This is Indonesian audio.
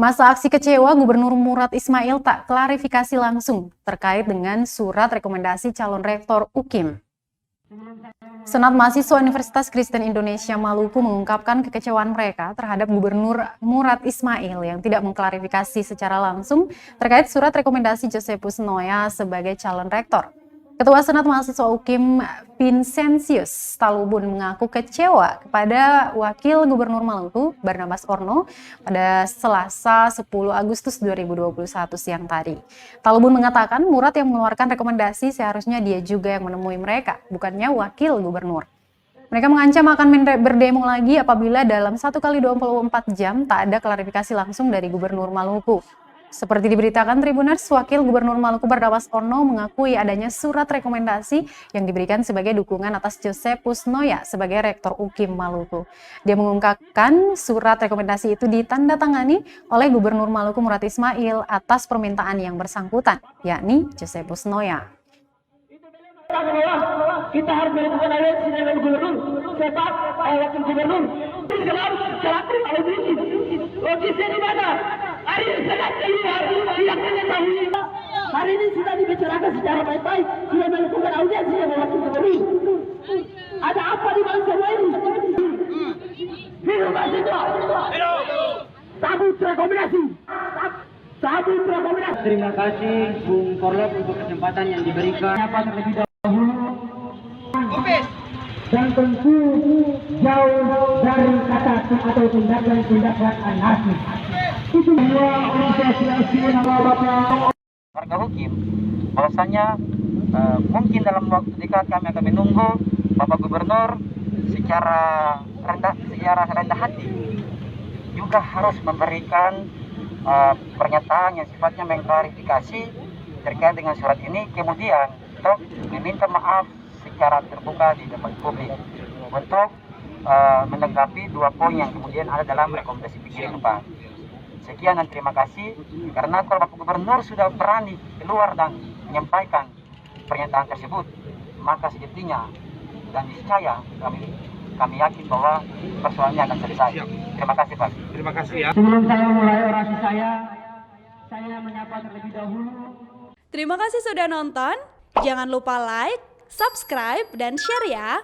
Masa aksi kecewa Gubernur Murad Ismail tak klarifikasi langsung terkait dengan surat rekomendasi calon rektor UKIM. Senat Mahasiswa Universitas Kristen Indonesia Maluku mengungkapkan kekecewaan mereka terhadap Gubernur Murad Ismail yang tidak mengklarifikasi secara langsung terkait surat rekomendasi Josephus Noya sebagai calon rektor. Ketua Senat Mahasiswa UKIM Vincentius Talubun mengaku kecewa kepada Wakil Gubernur Maluku Barnabas Orno pada Selasa 10 Agustus 2021 siang tadi. Talubun mengatakan Murad yang mengeluarkan rekomendasi seharusnya dia juga yang menemui mereka, bukannya Wakil Gubernur. Mereka mengancam akan berdemo lagi apabila dalam 1 kali 24 jam tak ada klarifikasi langsung dari Gubernur Maluku. Seperti diberitakan Tribuners, Wakil Gubernur Maluku Barnabas Orno mengakui adanya surat rekomendasi yang diberikan sebagai dukungan atas Josephus Noya sebagai Rektor UKIM Maluku. Dia mengungkapkan surat rekomendasi itu ditandatangani oleh Gubernur Maluku Murad Ismail atas permintaan yang bersangkutan, yakni Josephus Noya. Kita harus melakukan aliansi dengan gubernur, sebab wakil gubernur selaku audisi. Audisi di mana? Hari ini sangat tidak mengetahui. Hari ini sudah dibicarakan secara baik-baik, sudah melakukan audiensi dengan wakil gubernur. Ada apa di balik semua ini? Hidup mahasiswa. Sabut rekomendasi. Sabut rekomendasi. Terima kasih Bung Korlop untuk kesempatan yang diberikan. Apa terlebih dahulu dan tentu jauh dari kata atau tindakan anarkis. Itu semua apresiasi nama Bapak warga UKIM, bahwasanya mungkin dalam waktu dekat kami akan menunggu Bapak Gubernur secara rendah hati juga harus memberikan pernyataan yang sifatnya mengklarifikasi terkait dengan surat ini, kemudian untuk meminta maaf secara terbuka di depan publik untuk menanggapi 2 poin yang kemudian ada dalam rekomendasi pikiran Pak. Sekian dan terima kasih, karena kalau Bapak Gubernur sudah berani keluar dan menyampaikan pernyataan tersebut, maka sejatinya dan niscaya kami yakin bahwa persoalannya akan selesai. Terima kasih Pak. Terima kasih ya. Sebelum saya mulai orasi saya menyapa terlebih dahulu. Terima kasih sudah nonton. Jangan lupa like, subscribe, dan share ya.